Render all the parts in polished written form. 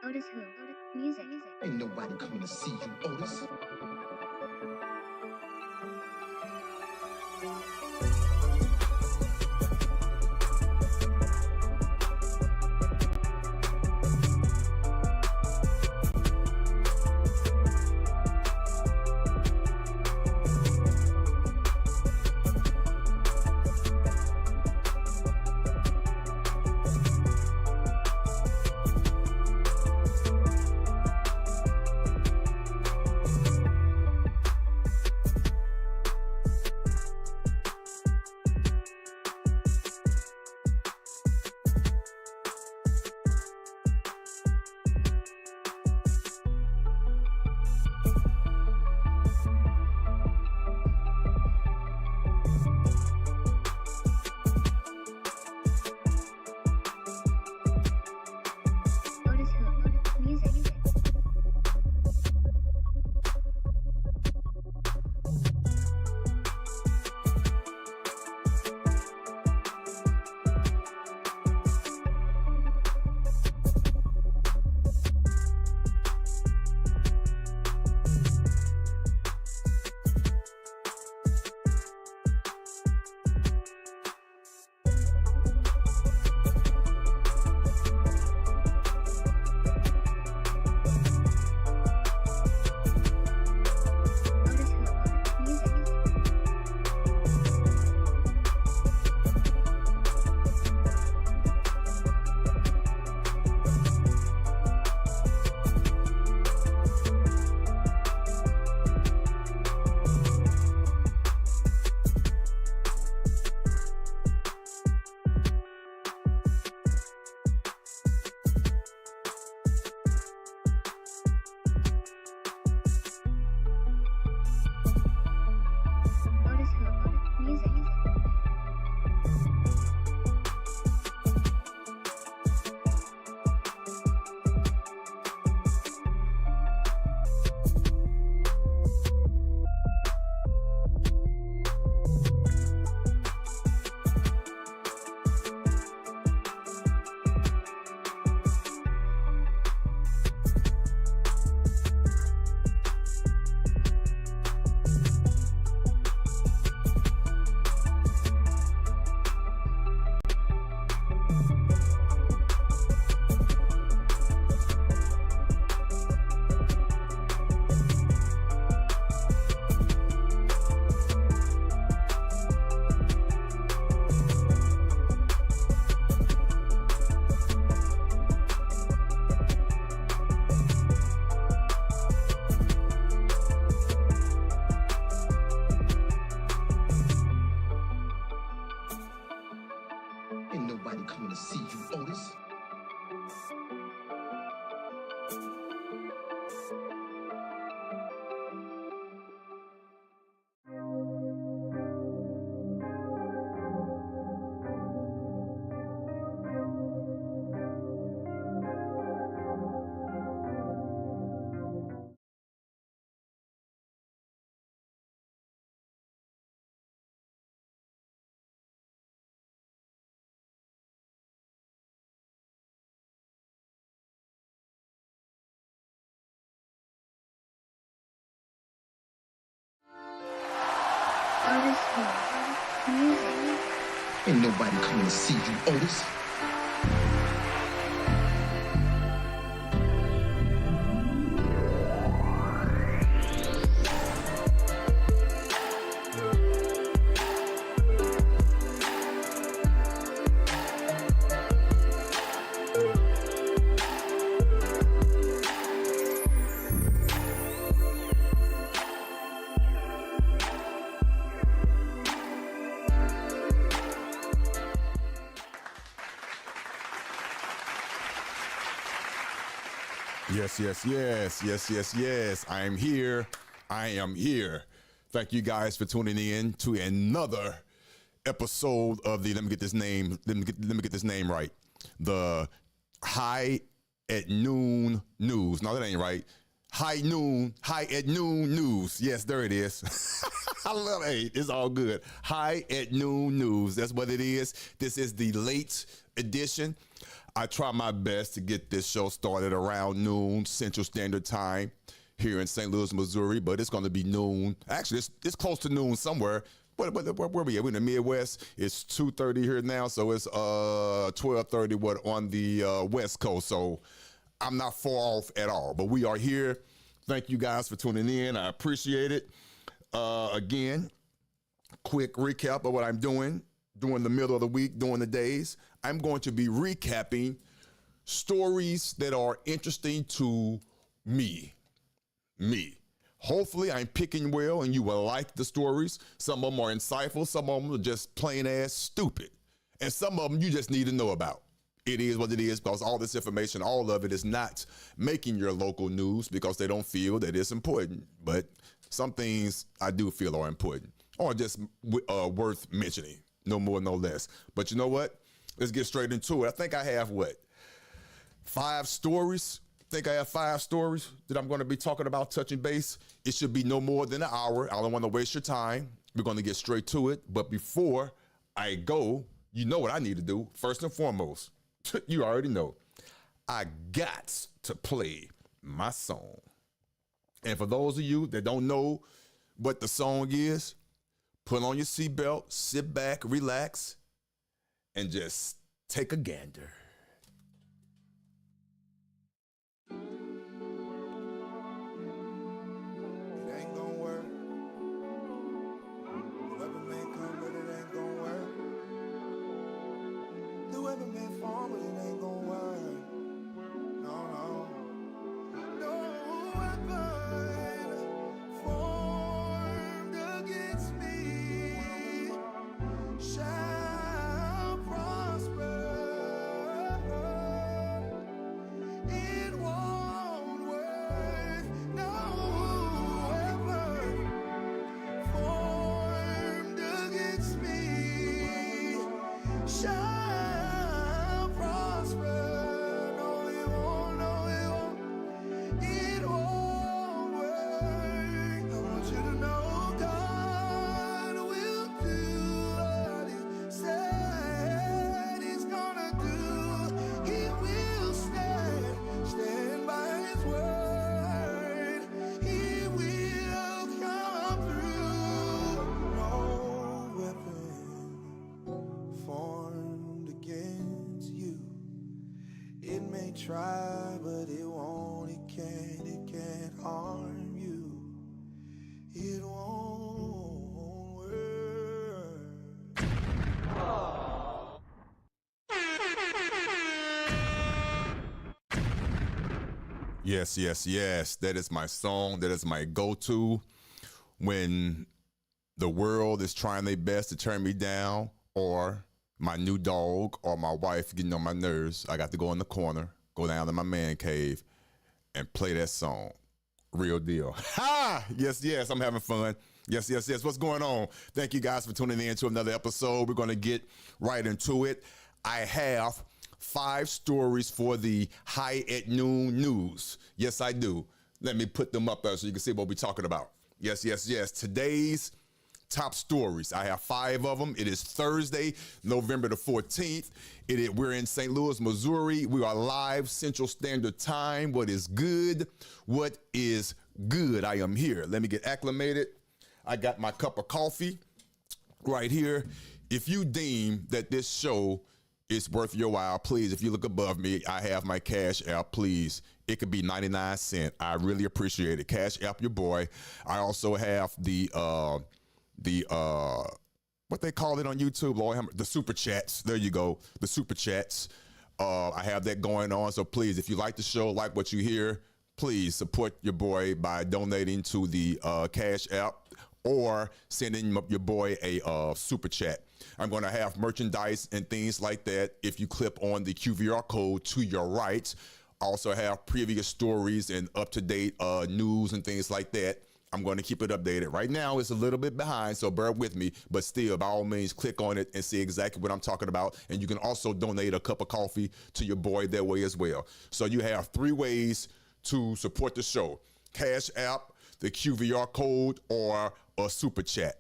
OtisWho. Music. Ain't nobody coming to see you, Otis. OtisWho. Music. OtisWho. Music. OtisWho. Music. Ain't nobody coming to see you, Otis. OtisWho. Music. Ain't nobody coming to see you, Otis. Yes. I am here. Thank you guys for tuning in to another episode of the, let me get this name right. The High at Noon News. No, that ain't right. High at Noon News. Yes, there it is. I love it. It's all good. High at Noon News. That's what it is. This is the late edition. I try my best to get this show started around noon Central Standard Time here in St. Louis, Missouri, but it's going to be noon. Actually, it's close to noon somewhere. But where we at? We're in the Midwest. It's 2:30 here now, so it's 12:30 on the West Coast. So I'm not far off at all. But we are here. Thank you guys for tuning in. I appreciate it. Again, quick recap of what I'm doing during the middle of the week, during the days. I'm going to be recapping stories that are interesting to me. Hopefully I'm picking well and you will like the stories. Some of them are insightful. Some of them are just plain ass stupid. And some of them you just need to know about. It is what it is because all this information, all of it is not making your local news because they don't feel that it's important. But some things I do feel are important or just worth mentioning. No more, no less. But you know what? Let's get straight into it. I think I have 5 stories? I think I have 5 stories that I'm going to be talking about, touching base. It should be no more than an hour. I don't want to waste your time. We're going to get straight to it. But before I go, you know what I need to do. First and foremost, you already know, I got to play my song. And for those of you that don't know what the song is, put on your seatbelt, sit back, relax, and just take a gander. Try, but it won't, it can't harm you. It won't work. Yes. That is my song. That is my go-to when the world is trying their best to turn me down or my new dog or my wife getting on my nerves. I got to go in the corner, go down to my man cave and play that song. Real deal. Ha! Yes, I'm having fun. Yes. What's going on? Thank you guys for tuning in to another episode. We're going to get right into it. I have 5 stories for the High at Noon news. Yes, I do. Let me put them up there so you can see what we're talking about. Yes. Today's top stories. I have 5 of them. It is Thursday, November the 14th. We're in St. Louis, Missouri. We are live Central Standard Time. What is good? What is good? I am here. Let me get acclimated. I got my cup of coffee right here. If you deem that this show is worth your while, please, if you look above me, I have my Cash App, please. It could be 99 cents. I really appreciate it. Cash App your boy. I also have the what they call it on YouTube, Lord, the super chats. There you go, the super chats. I have that going on. So please, if you like the show, like what you hear, please support your boy by donating to the Cash App or sending your boy a super chat. I'm going to have merchandise and things like that if you click on the QVR code to your right. I also have previous stories and up-to-date news and things like that. I'm going to keep it updated. Right now, it's a little bit behind, so bear with me. But still, by all means, click on it and see exactly what I'm talking about. And you can also donate a cup of coffee to your boy that way as well. So you have 3 ways to support the show. Cash App, the QVR code, or a super chat.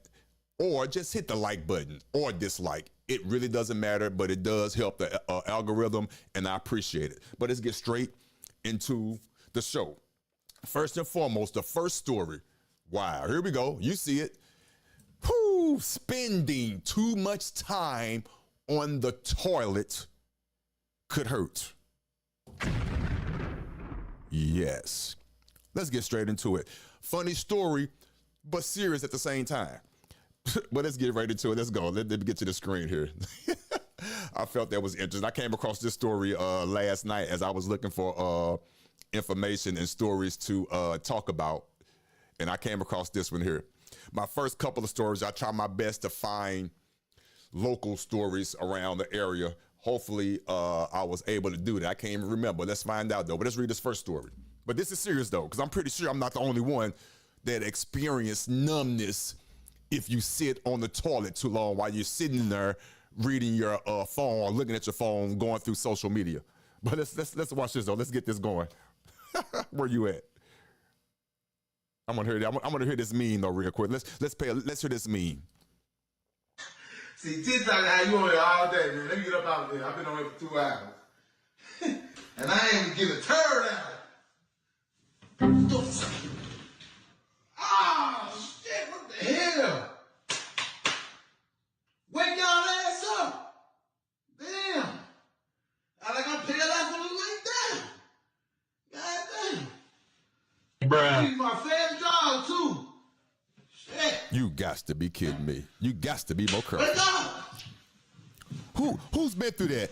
Or just hit the like button or dislike. It really doesn't matter, but it does help the algorithm, and I appreciate it. But let's get straight into the show. First and foremost, the first story. Wow, here we go. You see it. Whoo, spending too much time on the toilet could hurt. Yes. Let's get straight into it. Funny story, but serious at the same time. But let's get right into it. Let's go. Let me get to the screen here. I felt that was interesting. I came across this story last night as I was looking for information and stories to talk about. And I came across this one here. My first couple of stories, I try my best to find local stories around the area. Hopefully, I was able to do that. I can't even remember. Let's find out, though. But let's read this first story. But this is serious, though, because I'm pretty sure I'm not the only one that experienced numbness if you sit on the toilet too long while you're sitting there reading your phone or looking at your phone, going through social media. But let's watch this, though. Let's get this going. Where you at? I'm gonna hear that. I'm gonna hear this meme though real quick. Let's hear this meme. See, TikTok had you on here all day, man. Let me get up out of there. I've been on here for 2 hours. And I ain't even get a turd out. Oh, shit, what the hell? Wake y'all ass up. Damn. I like I'm paying off on the way down. God damn. Bruh. These my favorite job, too. Shit. You got to be kidding me. You got to be more Wake careful. up. Who's been through that?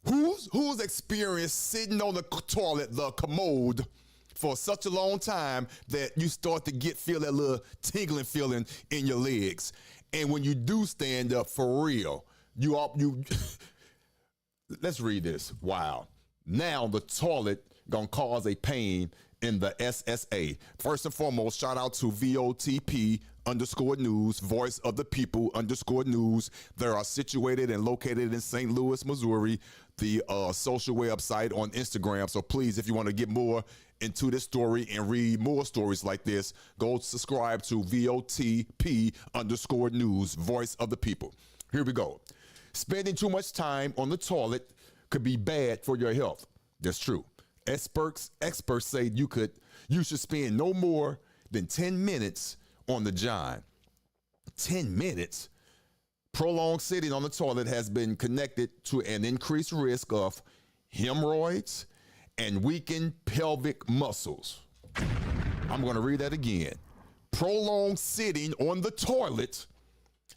Who's experienced sitting on the toilet, the commode, for such a long time that you start to feel that little tingling feeling in your legs, and when you do stand up for real, you let's read this. Wow. Now the toilet gonna cause a pain in the SSA. First and foremost, shout out to VOTP_news, voice of the people _news. They are situated and located in St. Louis, Missouri, the social website on Instagram. So please, if you want to get more into this story and read more stories like this, go subscribe to VOTP_news, voice of the people. Here we go. Spending too much time on the toilet could be bad for your health. That's true. Experts say you should spend no more than 10 minutes on the john. 10 minutes. Prolonged sitting on the toilet has been connected to an increased risk of hemorrhoids and weakened pelvic muscles. I'm going to read that again. Prolonged sitting on the toilet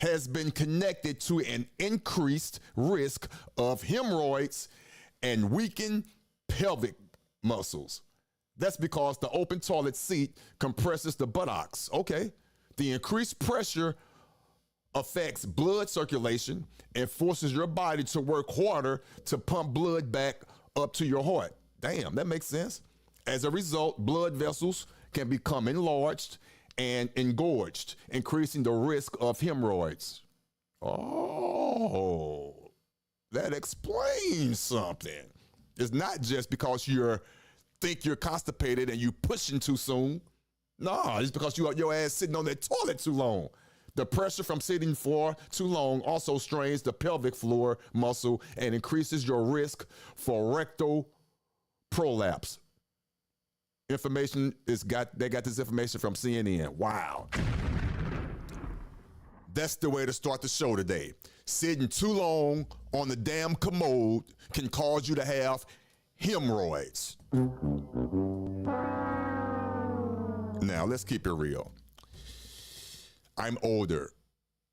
has been connected to an increased risk of hemorrhoids and weakened pelvic muscles. That's because the open toilet seat compresses the buttocks. Okay. The increased pressure affects blood circulation and forces your body to work harder to pump blood back up to your heart. Damn, that makes sense. As a result, blood vessels can become enlarged and engorged, increasing the risk of hemorrhoids. Oh, that explains something. It's not just because you think you're constipated and you pushing too soon. No, it's because your ass sitting on that toilet too long. The pressure from sitting for too long also strains the pelvic floor muscle and increases your risk for rectal prolapse. They got this information from CNN. Wow. That's the way to start the show today. Sitting too long on the damn commode can cause you to have hemorrhoids. Now, let's keep it real. I'm older.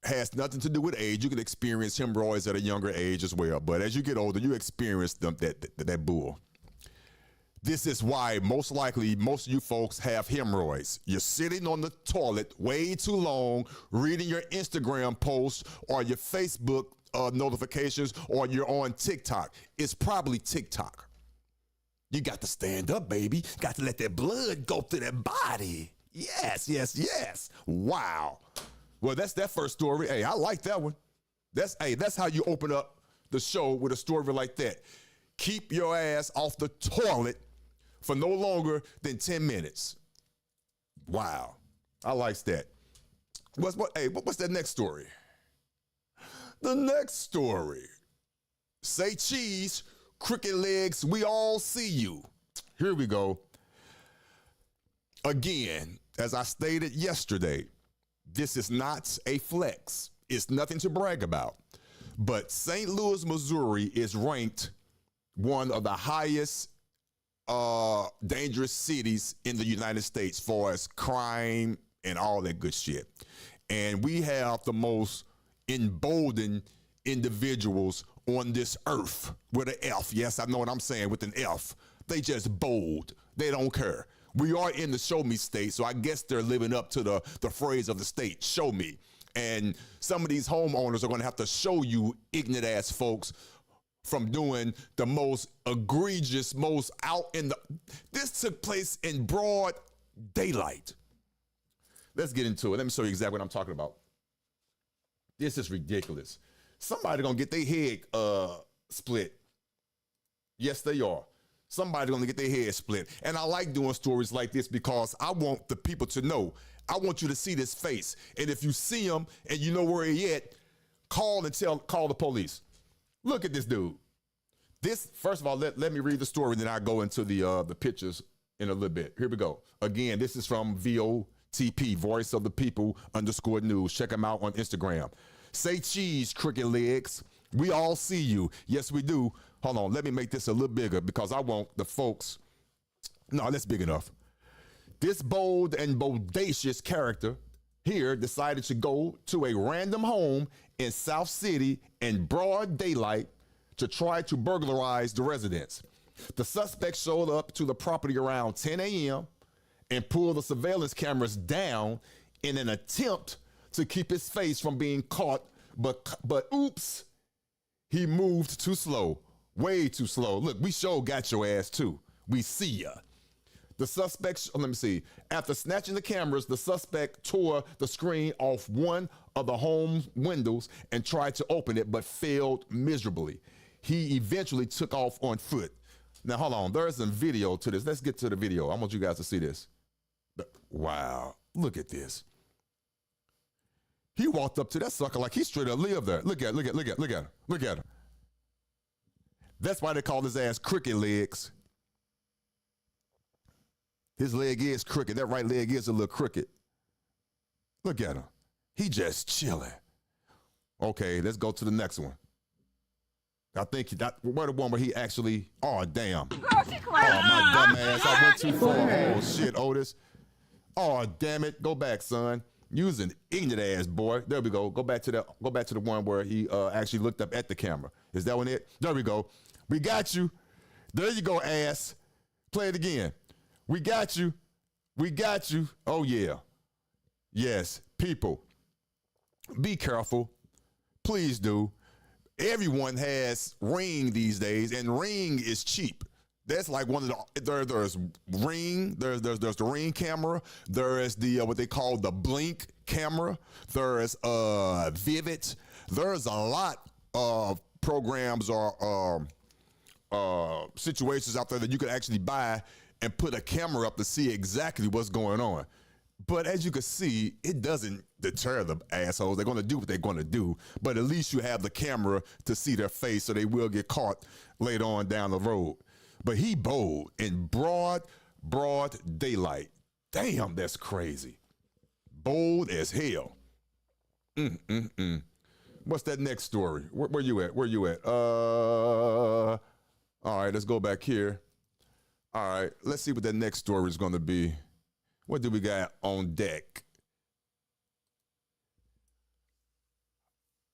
Has nothing to do with age. You can experience hemorrhoids at a younger age as well. But as you get older, you experience that bull. This is why most likely most of you folks have hemorrhoids. You're sitting on the toilet way too long, reading your Instagram posts or your Facebook notifications, or you're on TikTok. It's probably TikTok. You got to stand up, baby. Got to let that blood go through that body. Yes, yes, yes. Wow. Well, that's that first story. Hey, I like that one. That's how you open up the show with a story like that. Keep your ass off the toilet for no longer than 10 minutes. Wow. I like that. What's that next story? The next story. Say cheese, crooked legs, we all see you. Here we go. Again, as I stated yesterday, this is not a flex. It's nothing to brag about. But St. Louis, Missouri is ranked one of the highest dangerous cities in the United States for as crime and all that good shit. And we have the most emboldened individuals on this earth with an F. Yes, I know what I'm saying, with an F. They just bold. They don't care. We are in the show me state, so I guess they're living up to the phrase of the state, show me. And some of these homeowners are going to have to show you ignorant ass folks from doing the most egregious, most out in the... This took place in broad daylight. Let's get into it. Let me show you exactly what I'm talking about. This is ridiculous. Somebody gonna get their head split. Yes, they are. Somebody gonna get their head split. And I like doing stories like this because I want the people to know. I want you to see this face. And if you see him and you know where he at, call the police. Look at this dude. This, first of all, let me read the story, then I go into the pictures in a little bit. Here we go. Again, this is from VOTP, Voice of the People _news. Check them out on Instagram. Say cheese, crooked legs. We all see you. Yes, we do. Hold on. Let me make this a little bigger because I want the folks. No, that's big enough. This bold and bodacious character here decided to go to a random home in South City in broad daylight to try to burglarize the residence. The suspect showed up to the property around 10 a.m. and pulled the surveillance cameras down in an attempt to keep his face from being caught, but oops, he moved too slow, way too slow. Look, we sure got your ass too. We see ya. The suspect, let me see. After snatching the cameras, the suspect tore the screen off one of the home windows and tried to open it, but failed miserably. He eventually took off on foot. Now, hold on. There's some video to this. Let's get to the video. I want you guys to see this. Wow. Look at this. He walked up to that sucker like he straight up lived there. Look at him. That's why they call his ass crooked legs. His leg is crooked. That right leg is a little crooked. Look at him. He just chilling. Okay, let's go to the next one. I think where the one where he actually, oh damn. Oh my dumb ass, I went too far. Oh shit, Otis. Oh damn it, go back, son. You's an ignorant ass boy. There we go. Go back to the one where he actually looked up at the camera. Is that one it? There we go. We got you. There you go, ass. Play it again. We got you. We got you. Oh yeah. Yes, people. Be careful. Please do. Everyone has Ring these days, and Ring is cheap. That's like one of the there's Ring, there's the Ring camera, there is the what they call the Blink camera, there is Vivid. There's a lot of programs or situations out there that you can actually buy and put a camera up to see exactly what's going on. But as you can see, it doesn't deter the assholes. They're going to do what they're going to do. But at least you have the camera to see their face so they will get caught later on down the road. But he bold in broad daylight. Damn, that's crazy. Bold as hell. What's that next story? Where you at? All right, let's go back here. All right, let's see what that next story is going to be. What do we got on deck?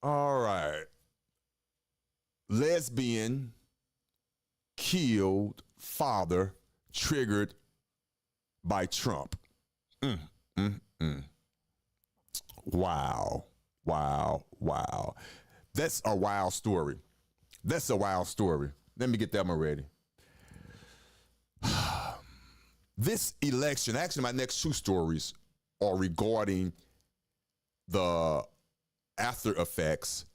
All right. Lesbian killed father triggered by Trump. Wow. That's a wild story. Let me get that one ready. This election, actually my next two stories are regarding the after effects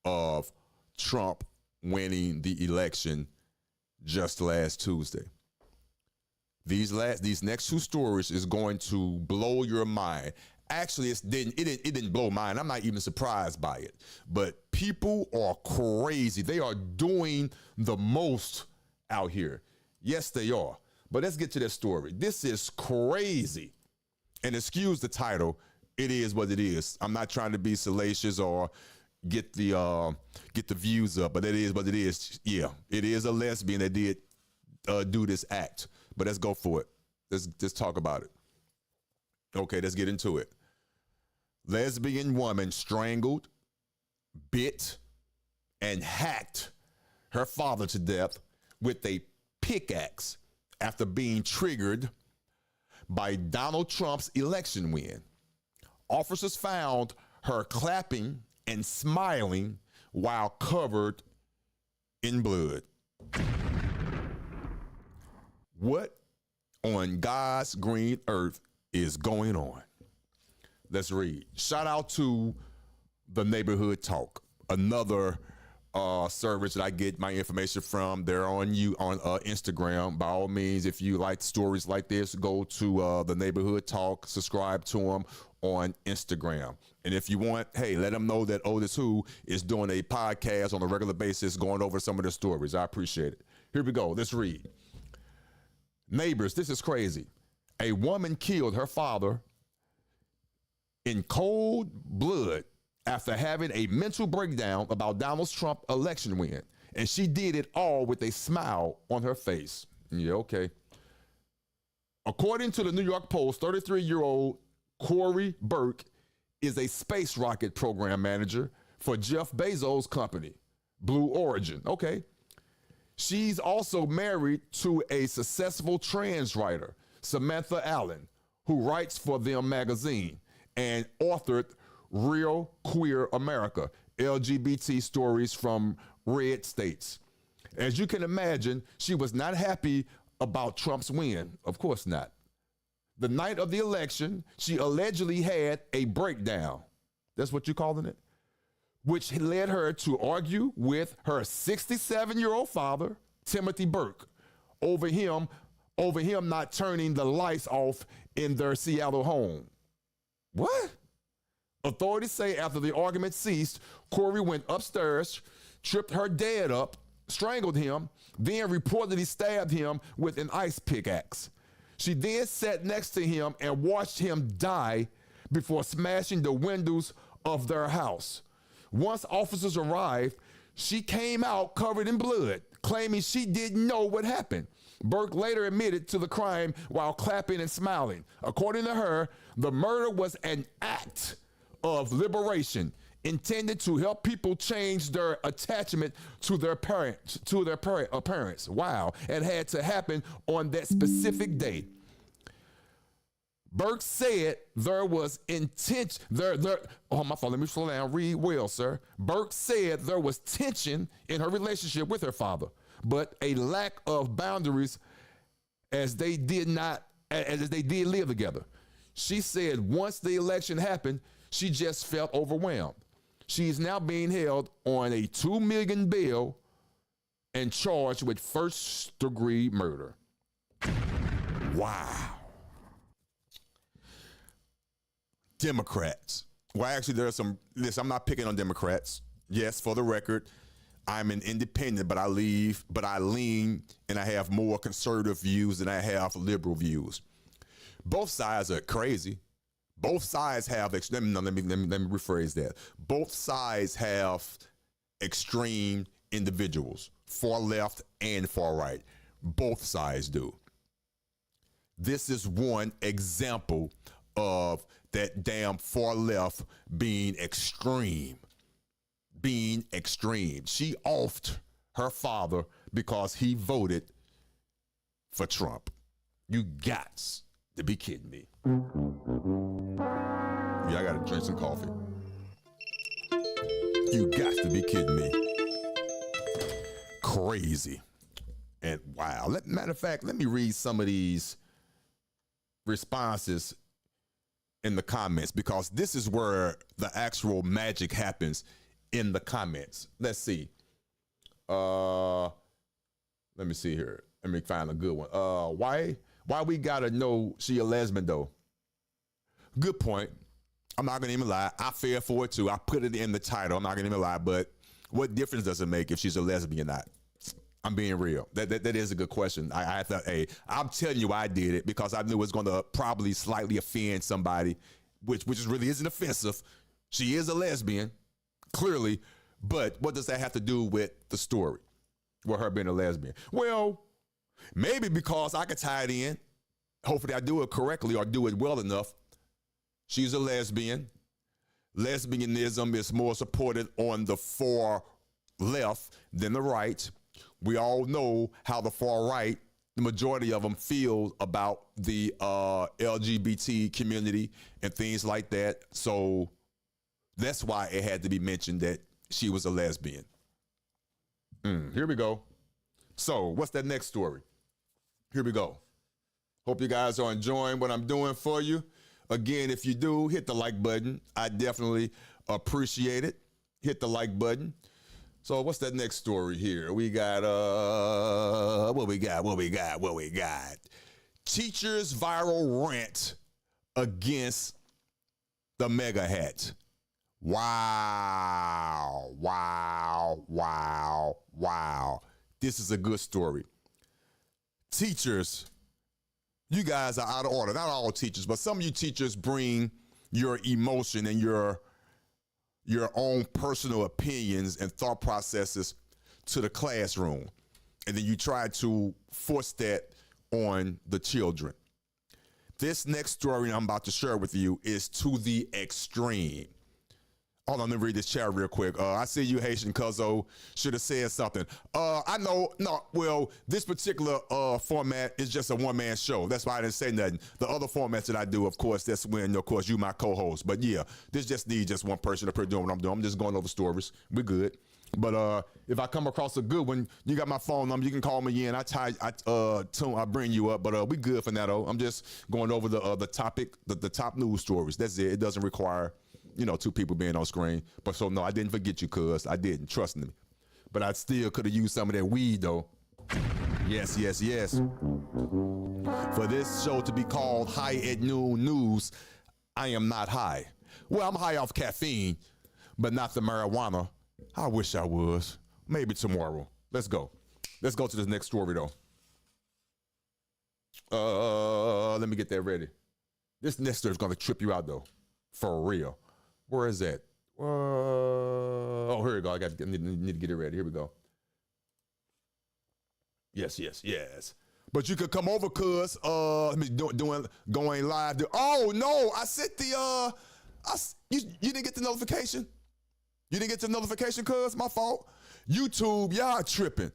of Trump winning the election just last Tuesday. These next two stories is going to blow your mind, actually it didn't blow mine. I'm not even surprised by it. But people are crazy. They are doing the most out here. Yes, they are. But let's get to this story. This is crazy. And excuse the title. It is what it is. I'm not trying to be salacious or get the views up, but it is what it is. Yeah, it is a lesbian that did do this act. But let's go for it. Let's talk about it. Okay, let's get into it. Lesbian woman strangled, bit, and hacked her father to death with a pickaxe after being triggered by Donald Trump's election win. Officers found her clapping and smiling while covered in blood. What on God's green earth is going on? Let's read. Shout out to the Neighborhood Talk, another service that I get my information from. They're on Instagram. By all means, if you like stories like this, go to the Neighborhood Talk, subscribe to them on Instagram. And if you want, hey, let them know that OtisWho is doing a podcast on a regular basis going over some of the stories. I appreciate it. Here we go. Let's read. Neighbors, this is crazy. A woman killed her father in cold blood after having a mental breakdown about Donald Trump's election win. And she did it all with a smile on her face. Yeah, okay. According to the New York Post, 33-year-old Corey Burke is a space rocket program manager for Jeff Bezos' company, Blue Origin. Okay. She's also married to a successful trans writer, Samantha Allen, who writes for Them magazine and authored Real Queer America, LGBT stories from red states. As you can imagine, she was not happy about Trump's win. Of course not. The night of the election, she allegedly had a breakdown. That's what you're calling it? Which led her to argue with her 67-year-old father, Timothy Burke, over him not turning the lights off in their Seattle home. What? Authorities say after the argument ceased, Corey went upstairs, tripped her dad up, strangled him, then reportedly stabbed him with an ice pickaxe. She then sat next to him and watched him die before smashing the windows of their house. Once officers arrived, she came out covered in blood, claiming she didn't know what happened. Burke later admitted to the crime while clapping and smiling. According to her, the murder was an act of liberation intended to help people change their attachment to their parents. Wow. It had to happen on that specific day. Burke said there was intent oh, my fault, let me slow down, read well, sir. Burke said there was tension in her relationship with her father, but a lack of boundaries as they did live together. She said once the election happened, she just felt overwhelmed. She is now being held on a $2 million bail and charged with first-degree murder. Wow. Democrats. Well, actually, I'm not picking on Democrats. Yes, for the record, I'm an independent, but I lean and I have more conservative views than I have liberal views. Both sides are crazy. Both sides have, let me rephrase that. Both sides have extreme individuals, far left and far right. Both sides do. This is one example of that damn far left being extreme. She offed her father because he voted for Trump. You gots to be kidding me. Yeah, I gotta drink some coffee. You got to be kidding me. Crazy. And wow. Matter of fact, let me read some of these responses in the comments, because this is where the actual magic happens, in the comments. Let's see. Let me see here. Let me find a good one. Why we gotta know she a lesbian though? Good point. I'm not gonna even lie. I fell for it too. I put it in the title. I'm not gonna even lie. But what difference does it make if she's a lesbian or not? I'm being real. That is a good question. I thought, hey, I'm telling you, I did it because I knew it was going to probably slightly offend somebody, which really isn't offensive. She is a lesbian, clearly, but what does that have to do with the story, with her being a lesbian? Well, maybe because I could tie it in. Hopefully, I do it correctly or do it well enough. She's a lesbian. Lesbianism is more supported on the far left than the right. We all know how the far right, the majority of them feel about the LGBT community and things like that. So that's why it had to be mentioned that she was a lesbian. Here we go. So what's that next story? Here we go. Hope you guys are enjoying what I'm doing for you. Again, if you do, hit the like button. I definitely appreciate it. Hit the like button. So what's that next story here? We got what we got. Teachers viral rant against the mega hat. Wow. This is a good story. Teachers, you guys are out of order. Not all teachers, but some of you teachers bring your emotion and your own personal opinions and thought processes to the classroom. And then you try to force that on the children. This next story I'm about to share with you is to the extreme. Hold on, let me read this chat real quick. I see you, Haitian Cuzzo, should have said something. I know, this particular format is just a one-man show. That's why I didn't say nothing. The other formats that I do, of course, that's when, of course, you my co-host. But yeah, this just needs just one person up here doing what I'm doing. I'm just going over stories. We're good. But if I come across a good one, you got my phone number. You can call me in. I bring you up. But we good for now, though. I'm just going over the topic, the top news stories. That's it. It doesn't require, two people being on screen. But so, no, I didn't forget you, cuz. I didn't. Trust me. But I still could have used some of that weed, though. Yes. For this show to be called High at Noon News, I am not high. Well, I'm high off caffeine, but not the marijuana. I wish I was. Maybe tomorrow. Let's go. Let's go to this next story, though. Let me get that ready. This next story is going to trip you out, though. For real. Where is that? Oh, here we go. I need to get it ready. Here we go. Yes. But you could come over, cuz. Let me going live. Oh no! I sent the you didn't get the notification. You didn't get the notification, cuz. My fault. YouTube, y'all tripping.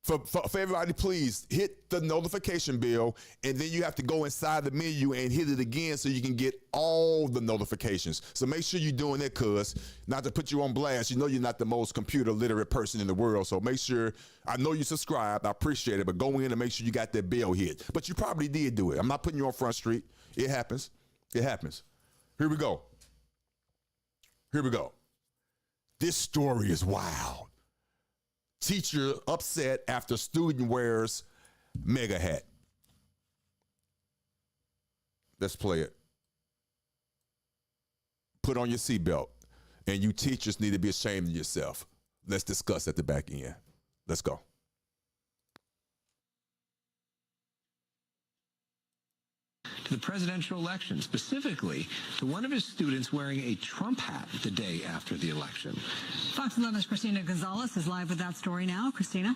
For everybody, please hit the notification bell, and then you have to go inside the menu and hit it again so you can get all the notifications. So make sure you're doing that, cuz. Not to put you on blast. You know you're not the most computer literate person in the world, so make sure, I know you subscribed, I appreciate it, but go in and make sure you got that bell hit. But you probably did do it. I'm not putting you on Front Street. It happens. It happens. Here we go. This story is wild. Teacher upset after student wears mega hat. Let's play it. Put on your seatbelt. And you teachers need to be ashamed of yourself. Let's discuss at the back end. Let's go. To the presidential election, specifically to one of his students wearing a Trump hat the day after the election. Fox 11's Christina Gonzalez is live with that story now. Christina?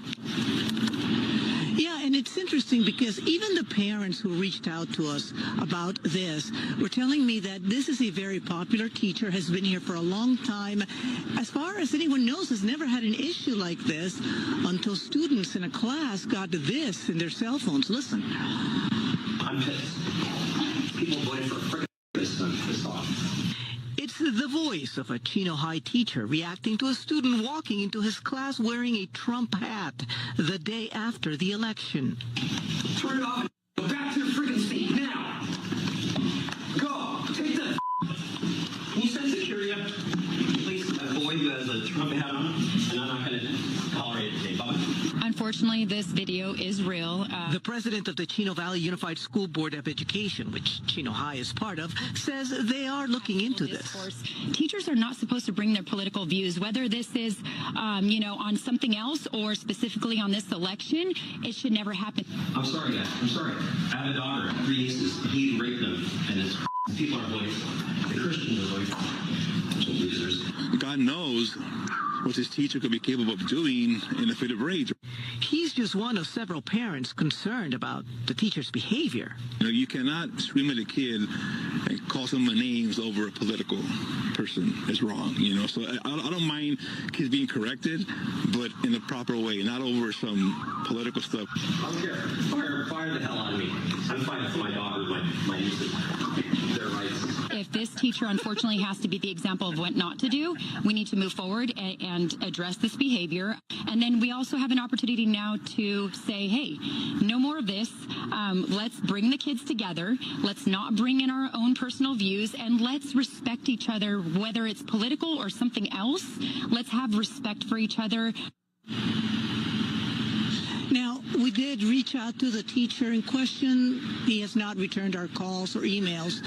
Yeah, and it's interesting because even the parents who reached out to us about this were telling me that this is a very popular teacher, has been here for a long time. As far as anyone knows, has never had an issue like this until students in a class got this in their cell phones. Listen. I'm pissed. People voted for frickin' this and I'm pissed off. It's the voice of a Chino High teacher reacting to a student walking into his class wearing a Trump hat the day after the election. Turn it off and go back to your freaking seat now. Go. Take the. Can you send security up? Please, a boy who has a Trump hat on, and I'm not going to tolerate it today. Bye-bye. unfortunately, this video is real. The president of the Chino Valley Unified School Board of Education, which Chino High is part of, says they are looking into this. Teachers are not supposed to bring their political views, whether this is, on something else or specifically on this election. It should never happen. I'm sorry, guys. I'm sorry. I have a daughter, 3 nieces. He raped them, and it's people are voting for it. The Christians are voting for it. Losers. God knows what his teacher could be capable of doing in a fit of rage. He's just one of several parents concerned about the teacher's behavior. You cannot scream at a kid and call someone names over a political person. It's wrong, So I don't mind kids being corrected, but in a proper way, not over some political stuff. I don't care. Fire the hell out of me. I'm fighting for my daughters, my nieces, their rights. If this teacher unfortunately has to be the example of what not to do, we need to move forward and address this behavior. And then we also have an opportunity now to say, hey, no more of this. Let's bring the kids together. Let's not bring in our own personal views, and let's respect each other, whether it's political or something else. Let's have respect for each other. Now, we did reach out to the teacher in question. He has not returned our calls or emails.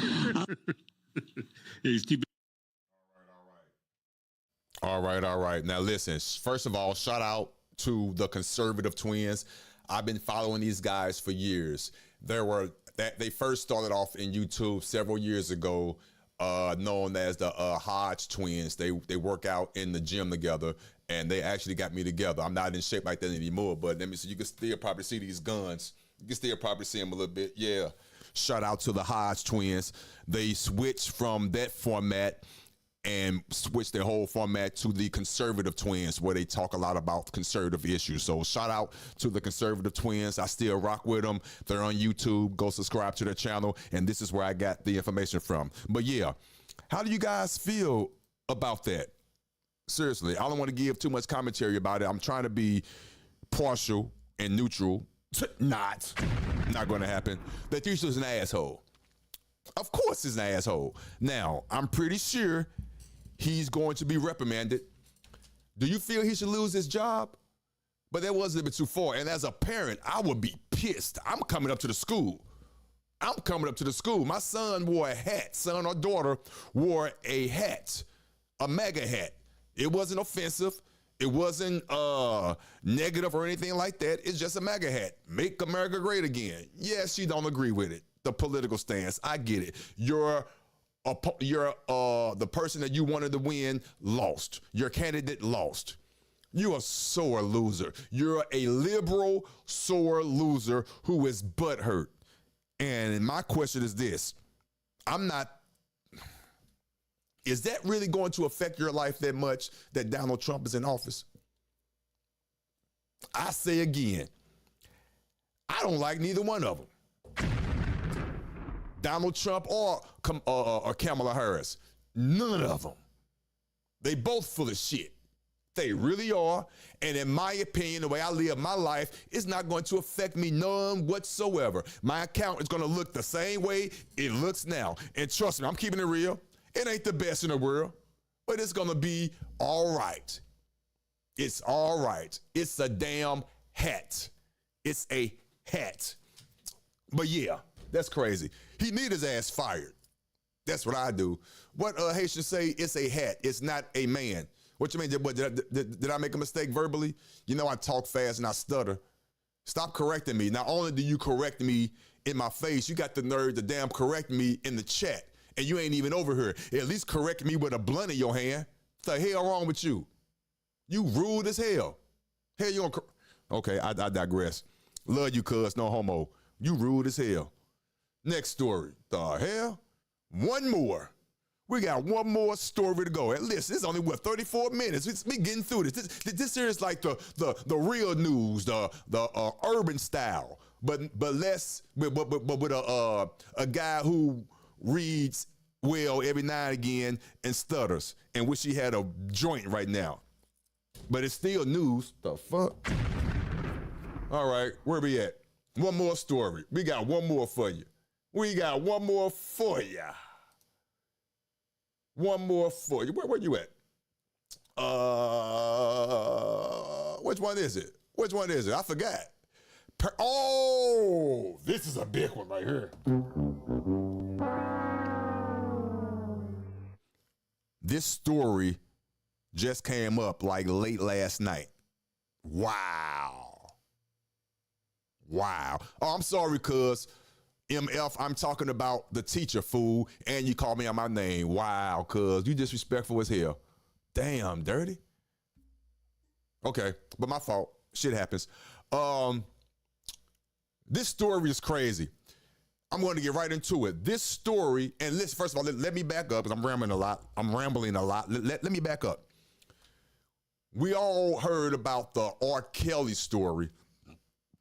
All right. Now listen, first of all, shout out to the conservative twins. I've been following these guys for years. They first started off in YouTube several years ago, known as the Hodge twins. They work out in the gym together, and they actually got me together. I'm not in shape like that anymore, but let me see. You can still probably see these guns. You can still probably see them a little bit. Yeah. Shout out to the Hodge twins. They switched from that format and switched their whole format to the conservative twins, where they talk a lot about conservative issues. So shout out to the conservative twins. I still rock with them. They're on YouTube. Go subscribe to their channel. And this is where I got the information from. But yeah, how do you guys feel about that? Seriously, I don't want to give too much commentary about it. I'm trying to be partial and neutral. Not going to happen. The teacher's an asshole. Of course he's an asshole. Now, I'm pretty sure he's going to be reprimanded. Do you feel he should lose his job? But that was a little bit too far. And as a parent, I would be pissed. I'm coming up to the school. My son wore a hat. Son or daughter wore a hat, a MAGA hat. It wasn't offensive. It wasn't negative or anything like that. It's just a MAGA hat. Make America great again. Yes, you don't agree with it. The political stance. I get it. You're the person that you wanted to win lost. Your candidate lost. You're a sore loser. You're a liberal sore loser who is butthurt. And my question is this. Is that really going to affect your life that much that Donald Trump is in office? I say again, I don't like neither one of them. Donald Trump or Kamala Harris. None of them. They both full of shit. They really are. And in my opinion, the way I live my life, it's not going to affect me none whatsoever. My account is going to look the same way it looks now. And trust me, I'm keeping it real. It ain't the best in the world, but it's going to be all right. It's all right. It's a damn hat. It's a hat. But yeah, that's crazy. He need his ass fired. That's what I do. What Haitians say, it's a hat. It's not a man. What you mean? Did I make a mistake verbally? You know I talk fast and I stutter. Stop correcting me. Not only do you correct me in my face, you got the nerve to damn correct me in the chat. And you ain't even over here. At least correct me with a blunt in your hand. What the hell wrong with you? You rude as hell. Hell, you gonna... Okay, I digress. Love you, cuz, no homo. You rude as hell. Next story. The hell? One more. We got one more story to go. And listen, it's only, 34 minutes. It's me getting through this. This here is like the real news, the urban style. But less, but with a guy who reads well every now and again and stutters and wish he had a joint right now. But it's still news. The fuck? All right, where we at? One more story. We got one more for you. One more for you. Where you at? Which one is it? Which one is it? I forgot. Oh, this is a big one right here. This story just came up like late last night. Wow. Oh, I'm sorry, cuz. MF, I'm talking about the teacher, fool, and you call me on my name. Wow, cuz. You disrespectful as hell. Damn, dirty. Okay, but my fault. Shit happens. This story is crazy. I'm going to get right into it. This story, and listen, first of all, let me back up because I'm rambling a lot. Let me back up. We all heard about the R. Kelly story.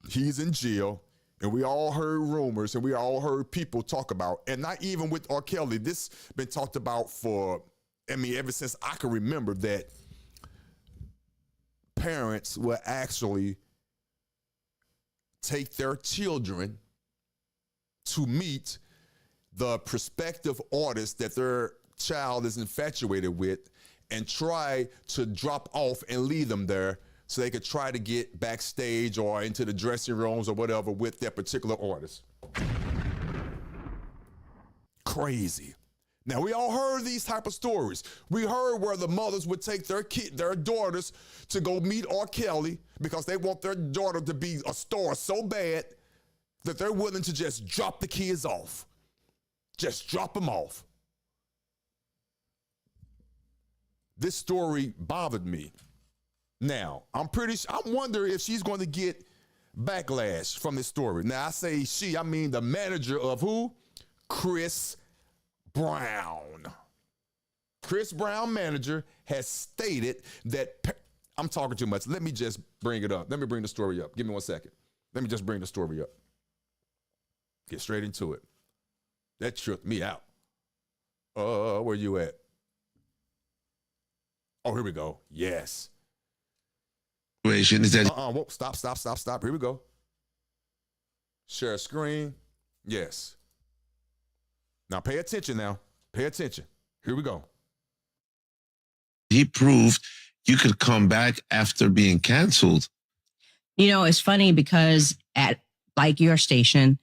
He's in jail, and we all heard rumors, and we all heard people talk about, and not even with R. Kelly, this been talked about for, ever since I can remember, that parents will actually take their children to meet the prospective artist that their child is infatuated with and try to drop off and leave them there so they could try to get backstage or into the dressing rooms or whatever with that particular artist. Crazy. Now, we all heard these type of stories. We heard where the mothers would take their daughters to go meet R. Kelly because they want their daughter to be a star so bad that they're willing to just drop the kids off. Just drop them off. This story bothered me. Now, I wonder if she's going to get backlash from this story. Now, I say she, I mean the manager of who? Chris Brown. Chris Brown manager has stated that, I'm talking too much. Let me just bring it up. Let me bring the story up. Give me 1 second. Let me just bring the story up. Get straight into it. That tripped me out. Where you at? Oh, here we go. Yes. Is that Whoa, stop. Here we go. Share screen. Yes. Now pay attention now. Pay attention. Here we go. he proved you could come back after being canceled? You know, it's funny because at like your station,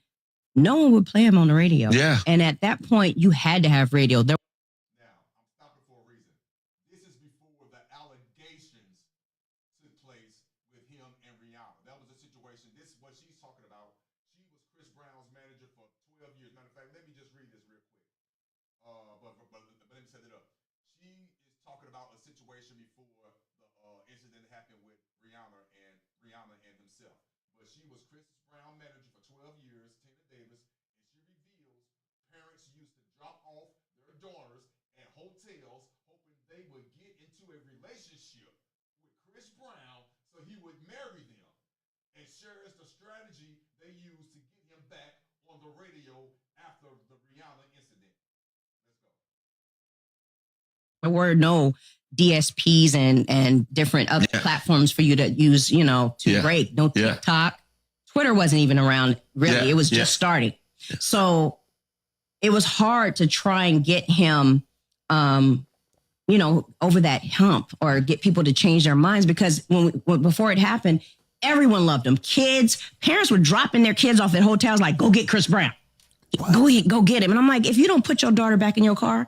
no one would play him on the radio. Yeah. And at that point, you had to have radio. Now, I'm stopping for a reason. This is before the allegations took place with him and Rihanna. That was a situation. This is what she's talking about. She was Chris Brown's manager for 12 years. Matter of fact, let me just read this real quick. But let me set it up. She is talking about a situation before the incident happened with Rihanna and himself. But she was Chris Brown manager for 12 years, Tina Davis, and she reveals parents used to drop off their daughters at hotels hoping they would get into a relationship with Chris Brown so he would marry them, and shares the strategy they used to get him back on the radio after the Rihanna incident. Let's go. There were no DSPs and different other platforms for you to use, you know, to break. No TikTok. Twitter wasn't even around, really. It was just starting. So it was hard to try and get him, you know, over that hump or get people to change their minds, because before it happened, everyone loved him. Kids, parents were dropping their kids off at hotels like, go get Chris Brown. Go get him. And I'm like, if you don't put your daughter back in your car,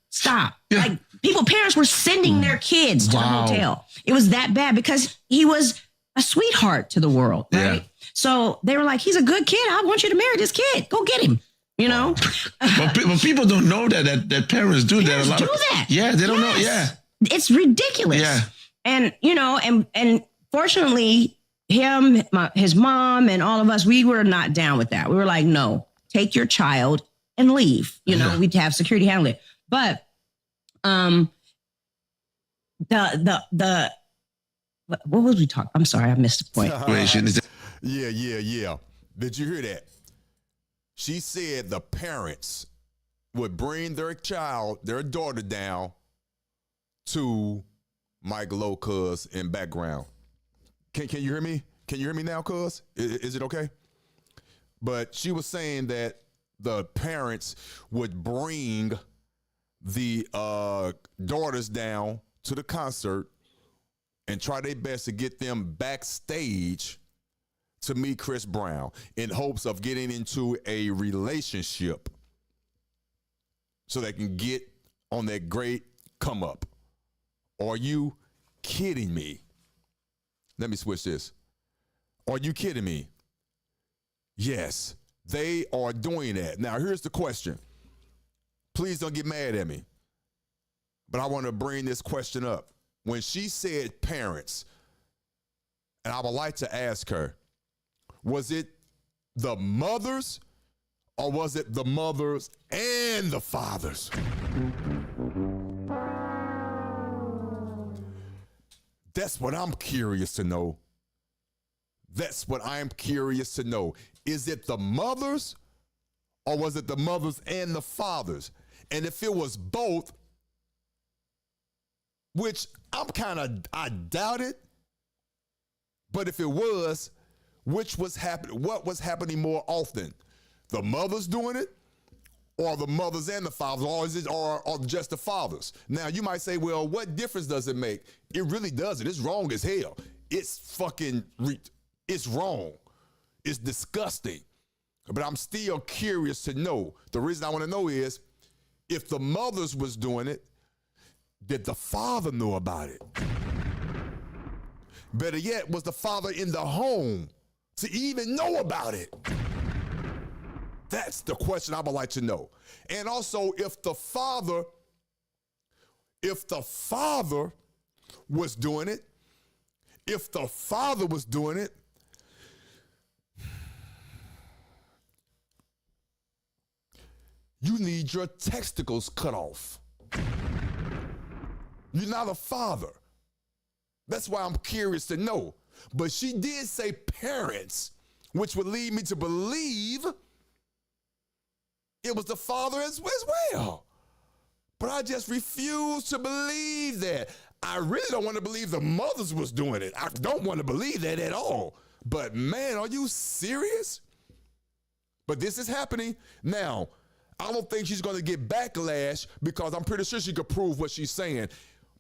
stop. Like parents were sending their kids to the hotel. It was that bad because he was a sweetheart to the world, right? So they were like, he's a good kid. I want you to marry this kid. Go get him. You know? but people don't know that parents do that. A lot do that. Yeah, they don't know. Yeah. It's ridiculous. Yeah. And, you know, and fortunately, his mom and all of us, we were not down with that. We were like, no, take your child and leave. You know, we'd have security handle it. But what was we talking? I'm sorry, I missed the point. Yeah. Did you hear that? She said the parents would bring their daughter down to Mike Lowe, cuz, in background. Can you hear me? Can you hear me now, cuz? Is it okay? But she was saying that the parents would bring the daughters down to the concert and try their best to get them backstage to meet Chris Brown in hopes of getting into a relationship so they can get on that great come up. Are you kidding me? Let me switch this. Are you kidding me? Yes, they are doing that. Now, here's the question. Please don't get mad at me, but I want to bring this question up. When she said parents, and I would like to ask her, was it the mothers or was it the mothers and the fathers? That's what I'm curious to know. That's what I'm curious to know. Is it the mothers or was it the mothers and the fathers? And if it was both, which I doubt it, but if it was, what was happening more often? The mothers doing it or the mothers and the fathers, or is it or just the fathers? Now you might say, well, what difference does it make? It really doesn't. It's wrong as hell. It's fucking, it's wrong. It's disgusting. But I'm still curious to know. The reason I want to know is if the mothers was doing it, did the father know about it? Better yet, was the father in the home to even know about it? That's the question I would like to know. And also, if the father was doing it, you need your testicles cut off. You're not a father. That's why I'm curious to know. But she did say parents, which would lead me to believe it was the father as well. But I just refuse to believe that. I really don't want to believe the mothers was doing it. I don't want to believe that at all. But man, are you serious? But this is happening. Now, I don't think she's going to get backlash because I'm pretty sure she could prove what she's saying.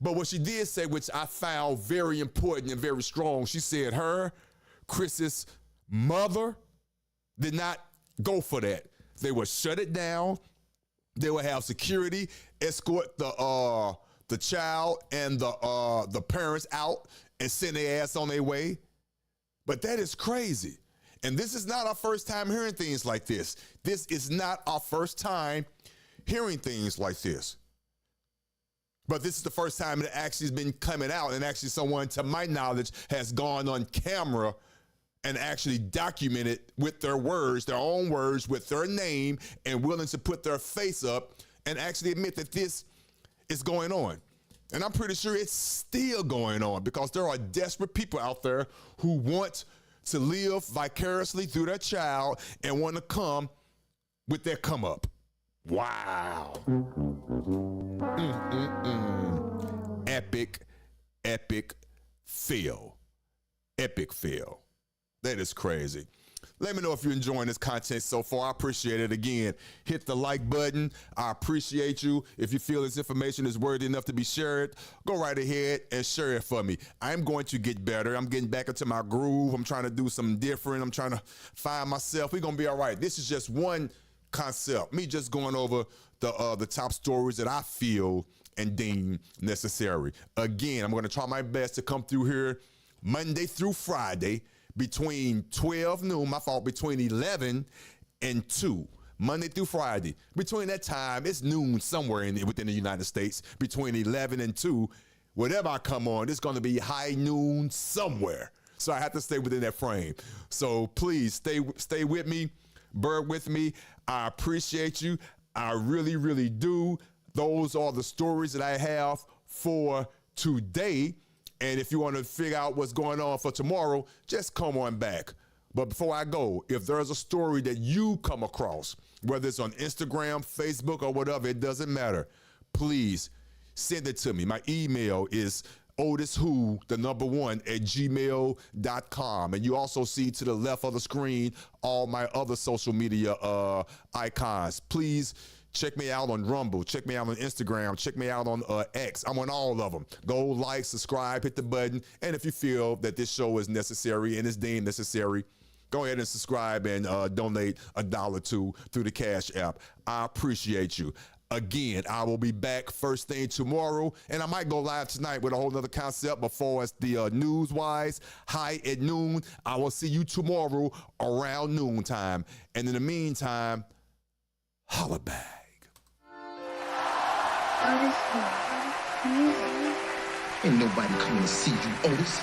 But what she did say, which I found very important and very strong, she said Chris's mother did not go for that. They would shut it down. They would have security escort the child and the parents out and send their ass on their way. But that is crazy. And this is not our first time hearing things like this. This is not our first time hearing things like this. But this is the first time it actually has been coming out, and actually someone, to my knowledge, has gone on camera and actually documented with their words, their own words, with their name, and willing to put their face up and actually admit that this is going on. And I'm pretty sure it's still going on because there are desperate people out there who want to live vicariously through their child and want to come with their come up. Wow. Epic fail. Epic fail. That is crazy. Let me know if you're enjoying this content so far. I appreciate it. Again, hit the like button. I appreciate you. If you feel this information is worthy enough to be shared, go right ahead and share it for me. I'm going to get better. I'm getting back into my groove. I'm trying to do something different. I'm trying to find myself. We're going to be all right. This is just one concept. Me just going over the top stories that I feel and deem necessary. Again, I'm going to try my best to come through here Monday through Friday between 12 noon, between 11 and 2. Monday through Friday. Between that time, it's noon somewhere within the United States. Between 11 and 2, whatever I come on, it's going to be high noon somewhere. So I have to stay within that frame. So please stay with me. Bear with me. I appreciate you. I really, really do. Those are the stories that I have for today. And if you want to figure out what's going on for tomorrow, just come on back. But before I go, if there's a story that you come across, whether it's on Instagram, Facebook, or whatever, it doesn't matter. Please send it to me. My email is OtisWho, 1, @gmail.com. And you also see to the left of the screen all my other social media icons. Please Check me out on Rumble. Check me out on Instagram. Check me out on X. I'm on all of them. Go like, subscribe, hit the button. And if you feel that this show is necessary and is deemed necessary, go ahead and subscribe and donate $1 or $2 through the Cash App. I appreciate you. Again, I will be back first thing tomorrow, and I might go live tonight with a whole nother concept before it's the news-wise. High at noon. I will see you tomorrow around noontime. And in the meantime, holla bag. OtisWho. Music. Ain't nobody coming to see you, Otis.